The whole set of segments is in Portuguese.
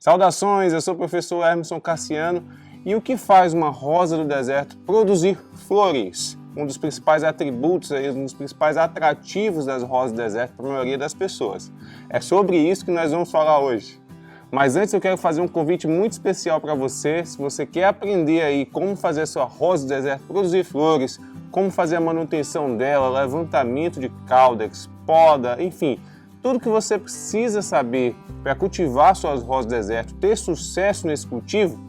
Saudações, eu sou o professor Emerson Cassiano e o que faz uma rosa do deserto produzir flores? Um dos principais atributos, um dos principais atrativos das rosas do deserto para a maioria das pessoas. É sobre isso que nós vamos falar hoje. Mas antes eu quero fazer um convite muito especial para você. Se você quer aprender aí como fazer a sua rosa do deserto produzir flores, como fazer a manutenção dela, levantamento de caudex, poda, enfim, tudo que você precisa saber para cultivar suas rosas do deserto, ter sucesso nesse cultivo,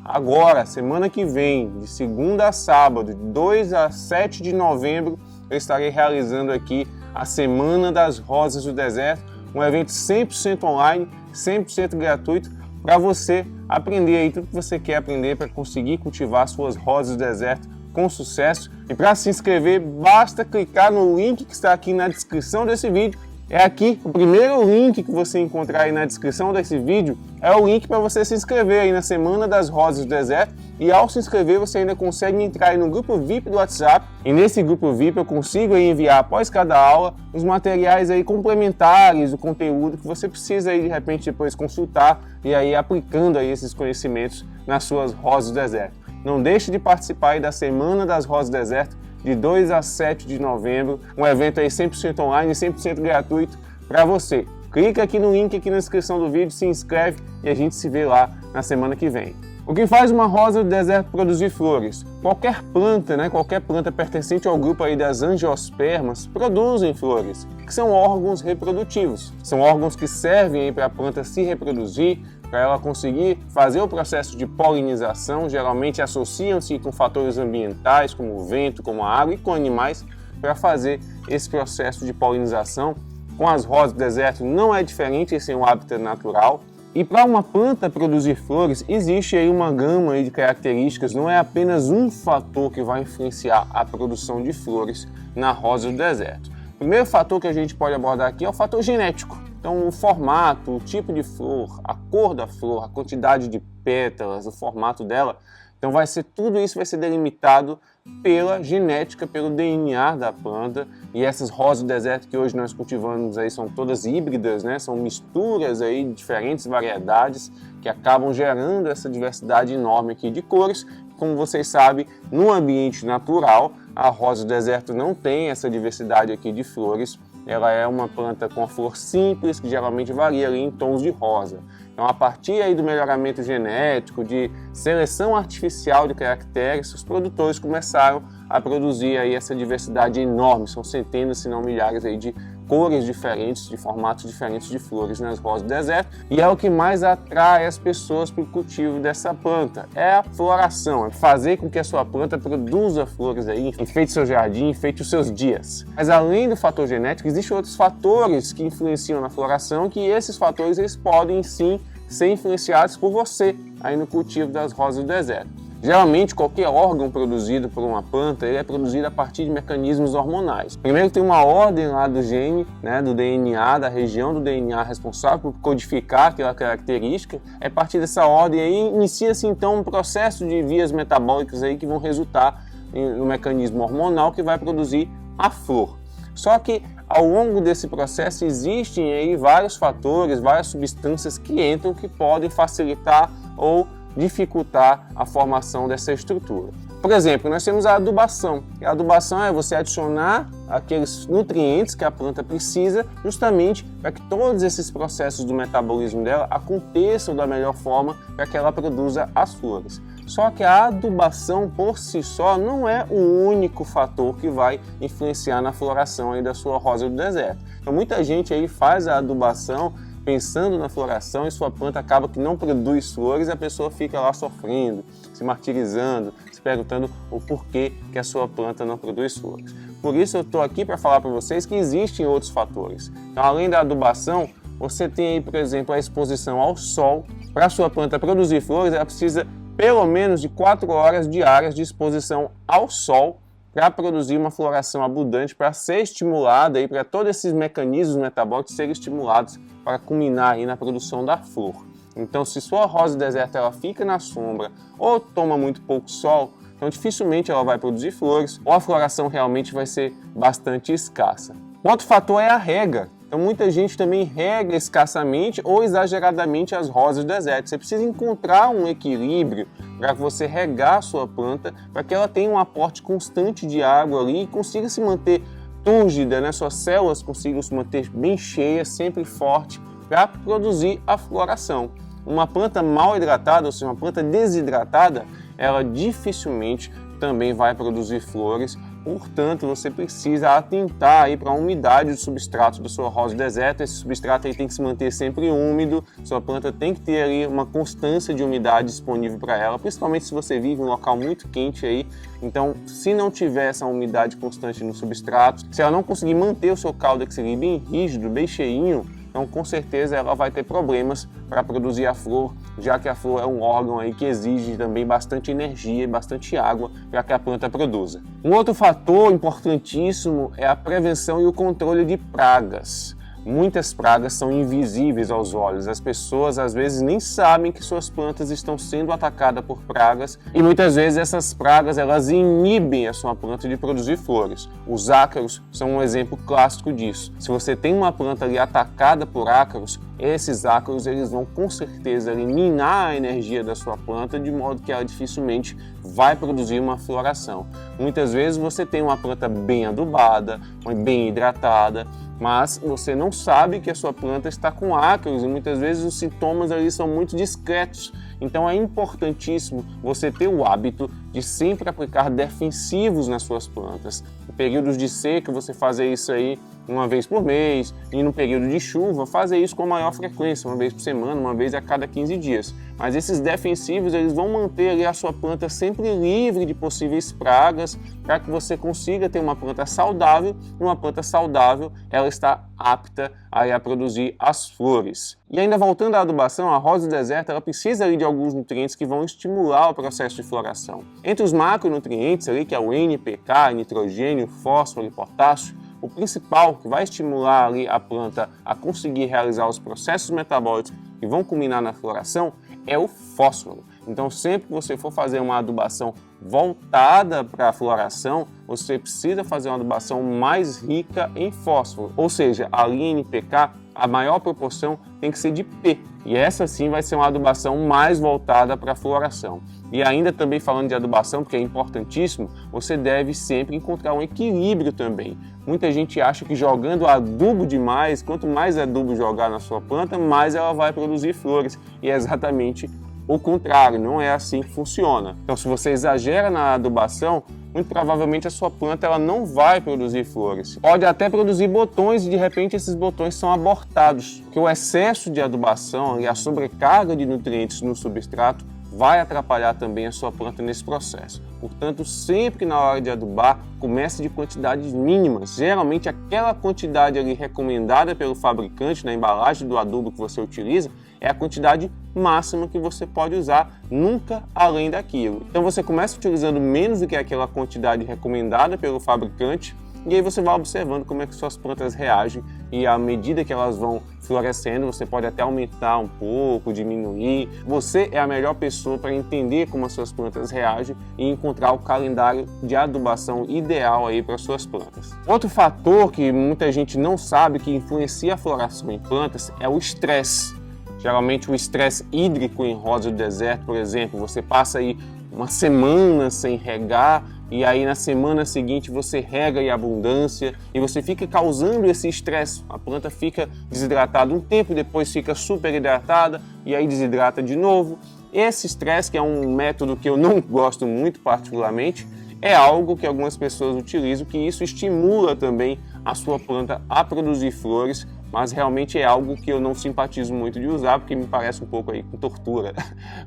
agora, semana que vem, de segunda a sábado, de 2 a 7 de novembro, eu estarei realizando aqui a Semana das Rosas do Deserto, um evento 100% online, 100% gratuito, para você aprender aí tudo que você quer aprender para conseguir cultivar suas rosas do deserto com sucesso. E para se inscrever, basta clicar no link que está aqui na descrição desse vídeo. É aqui, o primeiro link que você encontrar aí na descrição desse vídeo é o link para você se inscrever aí na Semana das Rosas do Deserto. E ao se inscrever, você ainda consegue entrar aí no grupo VIP do WhatsApp. E nesse grupo VIP eu consigo aí enviar após cada aula os materiais aí complementares do conteúdo que você precisa aí de repente depois consultar e aí aplicando aí esses conhecimentos nas suas rosas do deserto. Não deixe de participar aí da Semana das Rosas do Deserto, de 2 a 7 de novembro, um evento aí 100% online, 100% gratuito para você. Clica aqui no link aqui na descrição do vídeo, se inscreve e a gente se vê lá na semana que vem. O que faz uma rosa do deserto produzir flores? Qualquer planta, qualquer planta pertencente ao grupo aí das angiospermas produzem flores, que são órgãos reprodutivos. São órgãos que servem para a planta se reproduzir, para ela conseguir fazer o processo de polinização. Geralmente associam-se com fatores ambientais, como o vento, como a água e com animais, para fazer esse processo de polinização. Com as rosas do deserto não é diferente, esse é um hábitat natural. E para uma planta produzir flores, existe aí uma gama aí de características, não é apenas um fator que vai influenciar a produção de flores na rosa do deserto. O primeiro fator que a gente pode abordar aqui é o fator genético. Então, o formato, o tipo de flor, a cor da flor, a quantidade de pétalas, o formato dela, então tudo isso vai ser delimitado pela genética, pelo DNA da planta. E essas rosas do deserto que hoje nós cultivamos aí são todas híbridas, são misturas aí de diferentes variedades que acabam gerando essa diversidade enorme aqui de cores. Como vocês sabem, no ambiente natural, a rosa do deserto não tem essa diversidade aqui de flores. Ela é uma planta com a flor simples, que geralmente varia ali em tons de rosa. Então, a partir aí do melhoramento genético, de seleção artificial de caracteres, os produtores começaram a produzir aí essa diversidade enorme. São centenas, se não milhares aí de cores diferentes, de formatos diferentes de flores nas rosas do deserto. E é o que mais atrai as pessoas para o cultivo dessa planta. É a floração, é fazer com que a sua planta produza flores aí, enfeite seu jardim, enfeite os seus dias. Mas além do fator genético, existem outros fatores que influenciam na floração, que esses fatores eles podem sim ser influenciados por você aí no cultivo das rosas do deserto. Geralmente, qualquer órgão produzido por uma planta ele é produzido a partir de mecanismos hormonais. Primeiro tem uma ordem lá do gene, do DNA, da região do DNA responsável por codificar aquela característica. É a partir dessa ordem aí inicia-se então um processo de vias metabólicas aí que vão resultar no mecanismo hormonal que vai produzir a flor. Só que ao longo desse processo existem aí vários fatores, várias substâncias que entram que podem facilitar ou dificultar a formação dessa estrutura. Por exemplo, nós temos a adubação. A adubação é você adicionar aqueles nutrientes que a planta precisa justamente para que todos esses processos do metabolismo dela aconteçam da melhor forma para que ela produza as flores. Só que a adubação por si só não é o único fator que vai influenciar na floração aí da sua rosa do deserto. Então muita gente aí faz a adubação pensando na floração e sua planta acaba que não produz flores e a pessoa fica lá sofrendo, se martirizando, se perguntando o porquê que a sua planta não produz flores. Por isso eu estou aqui para falar para vocês que existem outros fatores. Então, além da adubação, você tem aí, por exemplo, a exposição ao sol. Para a sua planta produzir flores, ela precisa pelo menos de 4 horas diárias de exposição ao sol para produzir uma floração abundante, para ser estimulada e para todos esses mecanismos metabólicos serem estimulados para culminar aí na produção da flor. Então, se sua rosa do deserto ela fica na sombra ou toma muito pouco sol, então dificilmente ela vai produzir flores ou a floração realmente vai ser bastante escassa. Um outro fator é a rega. Então muita gente também rega escassamente ou exageradamente as rosas do deserto. Você precisa encontrar um equilíbrio para você regar a sua planta, para que ela tenha um aporte constante de água ali e consiga se manter túrgida, né? Suas células consigam se manter bem cheias, sempre forte, para produzir a floração. Uma planta mal hidratada, ou seja, uma planta desidratada, ela dificilmente também vai produzir flores. Portanto, você precisa atentar aí para a umidade do substrato da sua rosa do deserto. Esse substrato aí tem que se manter sempre úmido, sua planta tem que ter ali uma constância de umidade disponível para ela, principalmente se você vive em um local muito quente aí. Então, se não tiver essa umidade constante no substrato, se ela não conseguir manter o seu caudex ali bem rígido, bem cheinho, então com certeza ela vai ter problemas para produzir a flor, já que a flor é um órgão aí que exige também bastante energia e bastante água para que a planta produza. Um outro fator importantíssimo é a prevenção e o controle de pragas. Muitas pragas são invisíveis aos olhos, as pessoas às vezes nem sabem que suas plantas estão sendo atacadas por pragas e muitas vezes essas pragas elas inibem a sua planta de produzir flores. Os ácaros são um exemplo clássico disso. Se você tem uma planta ali atacada por ácaros, esses ácaros eles vão com certeza eliminar a energia da sua planta de modo que ela dificilmente vai produzir uma floração. Muitas vezes você tem uma planta bem adubada, bem hidratada, mas você não sabe que a sua planta está com ácaros e muitas vezes os sintomas ali são muito discretos. Então é importantíssimo você ter o hábito de sempre aplicar defensivos nas suas plantas. Em períodos de seca você fazer isso aí uma vez por mês e no período de chuva fazer isso com maior frequência, uma vez por semana, uma vez a cada 15 dias. Mas esses defensivos eles vão manter ali a sua planta sempre livre de possíveis pragas para que você consiga ter uma planta saudável e uma planta saudável ela está apta a produzir as flores. E ainda voltando à adubação, a rosa do deserto ela precisa ali de alguns nutrientes que vão estimular o processo de floração. Entre os macronutrientes ali, que é o NPK, nitrogênio, fósforo e potássio, o principal que vai estimular ali a planta a conseguir realizar os processos metabólicos que vão culminar na floração é o fósforo. Então, sempre que você for fazer uma adubação voltada para a floração, você precisa fazer uma adubação mais rica em fósforo. Ou seja, ali em NPK, a maior proporção tem que ser de P. E essa sim vai ser uma adubação mais voltada para a floração. E ainda também falando de adubação, porque é importantíssimo, você deve sempre encontrar um equilíbrio também. Muita gente acha que jogando adubo demais, quanto mais adubo jogar na sua planta, mais ela vai produzir flores. E é exatamente o contrário, não é assim que funciona. Então, se você exagera na adubação, muito provavelmente a sua planta ela não vai produzir flores. Pode até produzir botões e de repente esses botões são abortados, porque o excesso de adubação e a sobrecarga de nutrientes no substrato vai atrapalhar também a sua planta nesse processo. Portanto, sempre que na hora de adubar, comece de quantidades mínimas. Geralmente aquela quantidade ali recomendada pelo fabricante na embalagem do adubo que você utiliza é a quantidade máxima que você pode usar, nunca além daquilo. Então você começa utilizando menos do que aquela quantidade recomendada pelo fabricante e aí você vai observando como é que suas plantas reagem e à medida que elas vão florescendo, você pode até aumentar um pouco, diminuir. Você é a melhor pessoa para entender como as suas plantas reagem e encontrar o calendário de adubação ideal aí para suas plantas. Outro fator que muita gente não sabe que influencia a floração em plantas é o estresse. Geralmente o estresse hídrico em rosa do deserto, por exemplo, você passa aí uma semana sem regar e aí na semana seguinte você rega em abundância e você fica causando esse estresse. A planta fica desidratada um tempo, depois fica super hidratada e aí desidrata de novo. Esse estresse, que é um método que eu não gosto muito particularmente, é algo que algumas pessoas utilizam, que isso estimula também a sua planta a produzir flores, mas realmente é algo que eu não simpatizo muito de usar, porque me parece um pouco aí com tortura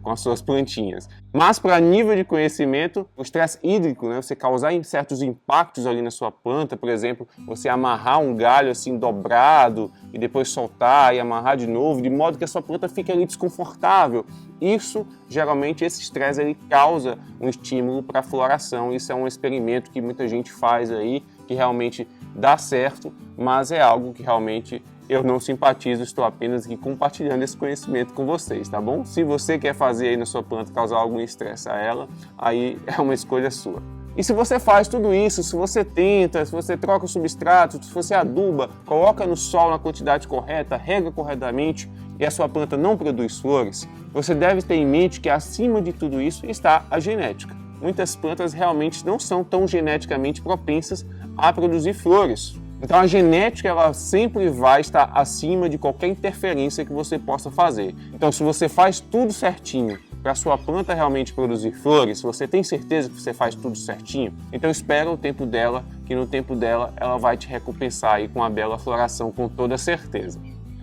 com as suas plantinhas. Mas para nível de conhecimento, o estresse hídrico, né, você causar certos impactos ali na sua planta, por exemplo, você amarrar um galho assim dobrado e depois soltar e amarrar de novo, de modo que a sua planta fique ali desconfortável. Isso, geralmente, esse estresse ele causa um estímulo para a floração. Isso é um experimento que muita gente faz aí, que realmente dá certo, mas é algo que realmente eu não simpatizo, estou apenas aqui compartilhando esse conhecimento com vocês, tá bom? Se você quer fazer aí na sua planta, causar algum estresse a ela, aí é uma escolha sua. E se você faz tudo isso, se você tenta, se você troca o substrato, se você aduba, coloca no sol na quantidade correta, rega corretamente e a sua planta não produz flores, você deve ter em mente que acima de tudo isso está a genética. Muitas plantas realmente não são tão geneticamente propensas a produzir flores. Então a genética ela sempre vai estar acima de qualquer interferência que você possa fazer. Então se você faz tudo certinho para a sua planta realmente produzir flores, se você tem certeza que você faz tudo certinho, então espera o tempo dela, que no tempo dela ela vai te recompensar aí com a bela floração com toda certeza.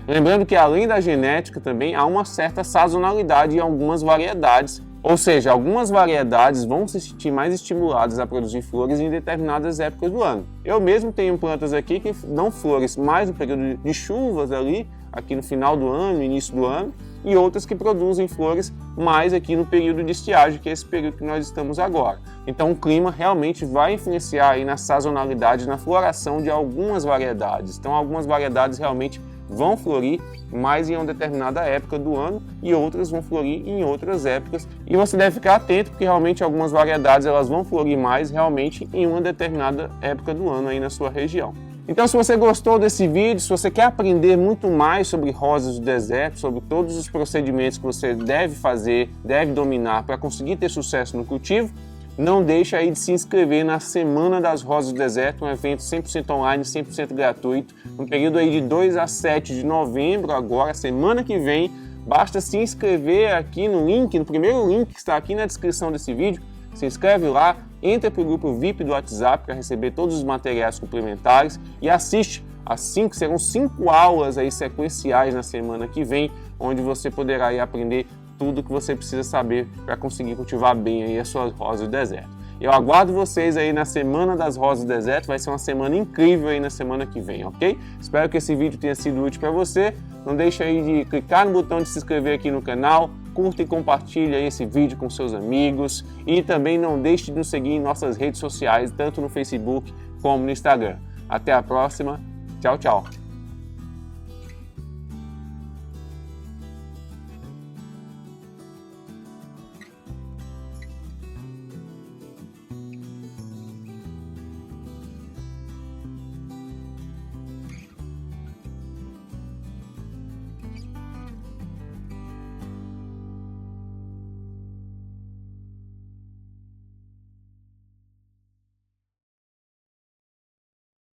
Lembrando que além da genética também há uma certa sazonalidade em algumas variedades, ou seja, algumas variedades vão se sentir mais estimuladas a produzir flores em determinadas épocas do ano. Eu mesmo tenho plantas aqui que dão flores mais no período de chuvas ali, aqui no final do ano, início do ano, e outras que produzem flores mais aqui no período de estiagem, que é esse período que nós estamos agora. Então o clima realmente vai influenciar aí na sazonalidade, na floração de algumas variedades. Então algumas variedades realmente vão florir mais em uma determinada época do ano e outras vão florir em outras épocas. E você deve ficar atento porque realmente algumas variedades elas vão florir mais realmente em uma determinada época do ano aí na sua região. Então se você gostou desse vídeo, se você quer aprender muito mais sobre rosas do deserto, sobre todos os procedimentos que você deve fazer, deve dominar para conseguir ter sucesso no cultivo, não deixe aí de se inscrever na Semana das Rosas do Deserto, um evento 100% online, 100% gratuito, no período aí de 2 a 7 de novembro, agora, semana que vem. Basta se inscrever aqui no link, no primeiro link que está aqui na descrição desse vídeo, se inscreve lá, entra para o grupo VIP do WhatsApp para receber todos os materiais complementares e assiste serão 5 aulas aí sequenciais na semana que vem, onde você poderá aí aprender tudo que você precisa saber para conseguir cultivar bem aí as suas rosas do deserto. Eu aguardo vocês aí na Semana das Rosas do Deserto, vai ser uma semana incrível aí na semana que vem, ok? Espero que esse vídeo tenha sido útil para você. Não deixe aí de clicar no botão de se inscrever aqui no canal, curta e compartilhe aí esse vídeo com seus amigos e também não deixe de nos seguir em nossas redes sociais, tanto no Facebook como no Instagram. Até a próxima, tchau, tchau!